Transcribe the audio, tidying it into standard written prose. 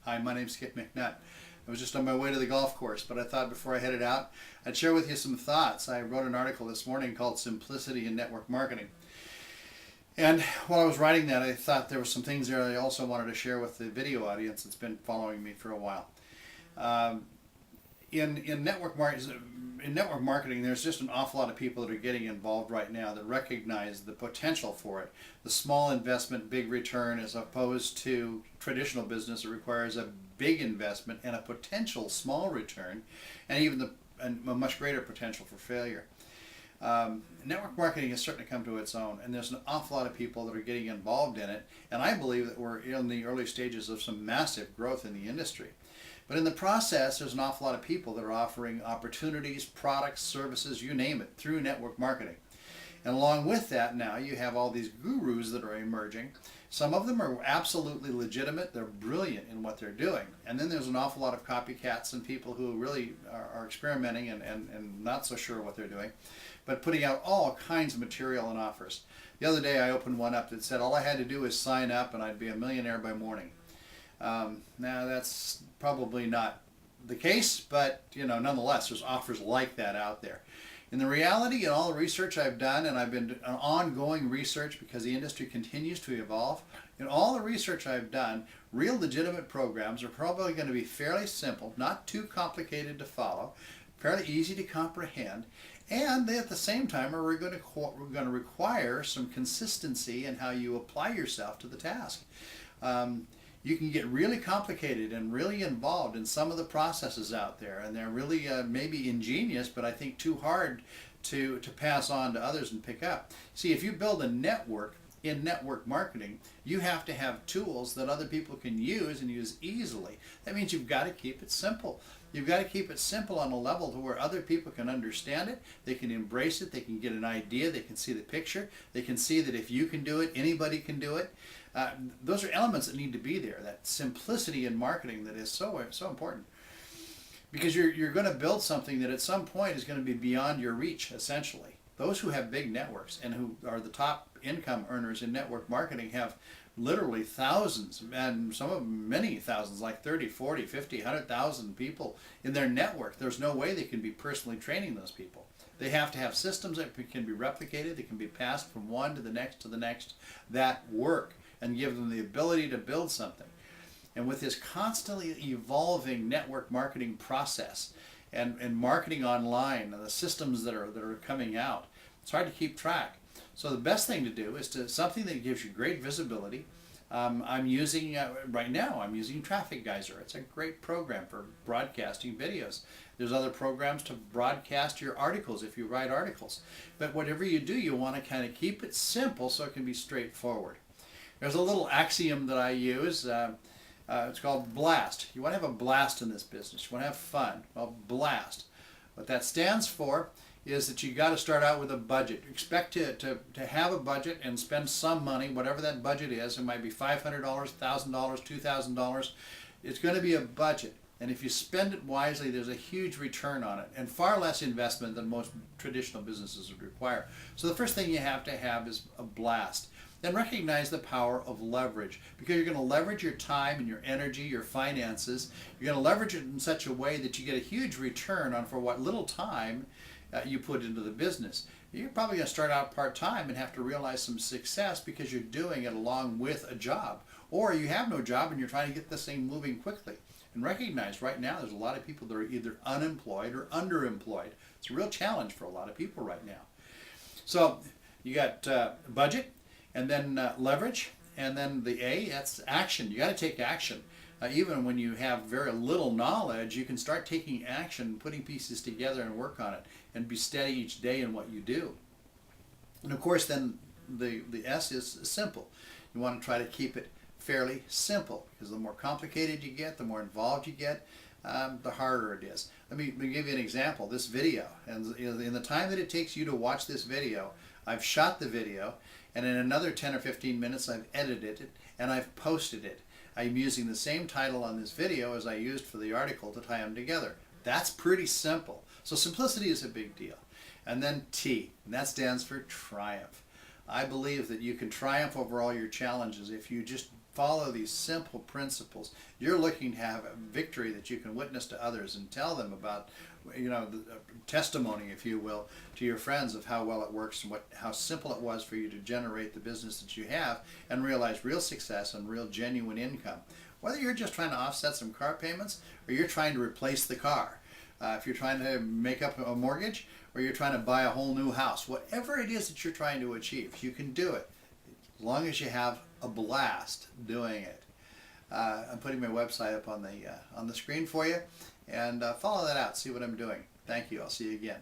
Hi, my name's Skip McNutt. I was just on my way to the golf course, but I thought before I headed out, I'd share with you some thoughts. I wrote an article this morning called Simplicity in Network Marketing. And while I was writing that, I thought there were some things there I also wanted to share with the video audience that's been following me for a while. Um, in network marketing, there's just an awful lot of people that are getting involved right now that recognize the potential for it. The small investment, big return, as opposed to traditional business that requires a big investment and a potential small return, and even a much greater potential for failure. Network marketing has certainly come to its own, and there's an awful lot of people that are getting involved in it, and I believe that we're in the early stages of some massive growth in the industry. But in the process, there's an awful lot of people that are offering opportunities, products, services, you name it, through network marketing. And along with that, now you have all these gurus that are emerging. Some of them are absolutely legitimate. They're brilliant in what they're doing. And then there's an awful lot of copycats and people who really are experimenting and not so sure what they're doing, but putting out all kinds of material and offers. The other day I opened one up that said all I had to do is sign up and I'd be a millionaire by morning. Now that's probably not the case, but nonetheless, there's offers like that out there. In the reality, in all the research I've done, and I've been doing ongoing research because the industry continues to evolve, in all the research I've done, real legitimate programs are probably going to be fairly simple, not too complicated to follow, fairly easy to comprehend, and they at the same time are going to require some consistency in how you apply yourself to the task. You can get really complicated and really involved in some of the processes out there, and they're really maybe ingenious, but I think too hard to pass on to others and pick up. See, if you build a network in network marketing, you have to have tools that other people can use and use easily. That means you've got to keep it simple. You've got to keep it simple on a level to where other people can understand it, they can embrace it, they can get an idea, they can see the picture, they can see that if you can do it, anybody can do it. Those are elements that need to be there, that simplicity in marketing that is so important. Because you're going to build something that at some point is going to be beyond your reach, essentially. Those who have big networks and who are the top income earners in network marketing have literally thousands, and some of them many thousands, like 30, 40, 50, 100,000 people in their network. There's no way they can be personally training those people. They have to have systems that can be replicated, that can be passed from one to the next, that work and give them the ability to build something. And with this constantly evolving network marketing process and marketing online and the systems that are coming out, it's hard to keep track. So the best thing to do is something that gives you great visibility. I'm using, right now, I'm using Traffic Geyser. It's a great program for broadcasting videos. There's other programs to broadcast your articles if you write articles. But whatever you do, you want to kind of keep it simple so it can be straightforward. There's a little axiom that I use. It's called BLAST. You want to have a blast in this business. You want to have fun. Well, BLAST. What that stands for is that you got to start out with a budget. Expect to have a budget and spend some money, whatever that budget is. It might be $500, $1,000, $2,000. It's going to be a budget. And if you spend it wisely, there's a huge return on it and far less investment than most traditional businesses would require. So the first thing you have to have is a blast. Then recognize the power of leverage, because you're going to leverage your time and your energy, your finances. You're going to leverage it in such a way that you get a huge return on for what little time you put into the business. You're probably going to start out part-time and have to realize some success because you're doing it along with a job. Or you have no job and you're trying to get this thing moving quickly. And recognize right now there's a lot of people that are either unemployed or underemployed. It's a real challenge for a lot of people right now. So you got budget, and then leverage, and then the A, that's action. You got to take action. Even when you have very little knowledge, you can start taking action, putting pieces together and work on it, and be steady each day in what you do. And of course then the S is simple. You want to try to keep it fairly simple, because the more complicated you get, the more involved you get, the harder it is. Let me give you an example. This video, and in the time that it takes you to watch this video, I've shot the video, and in another 10 or 15 minutes I've edited it and I've posted it. I'm using the same title on this video as I used for the article to tie them together. That's pretty simple. So simplicity is a big deal. And then T, and that stands for triumph. I believe that you can triumph over all your challenges if you just follow these simple principles, you're looking to have a victory that you can witness to others and tell them about, the testimony, if you will, to your friends of how well it works and how simple it was for you to generate the business that you have and realize real success and real genuine income. Whether you're just trying to offset some car payments or you're trying to replace the car, if you're trying to make up a mortgage or you're trying to buy a whole new house, whatever it is that you're trying to achieve, you can do it as long as you have a blast doing it. I'm putting my website up on the screen for you, and follow that out, see what I'm doing. Thank you. I'll see you again.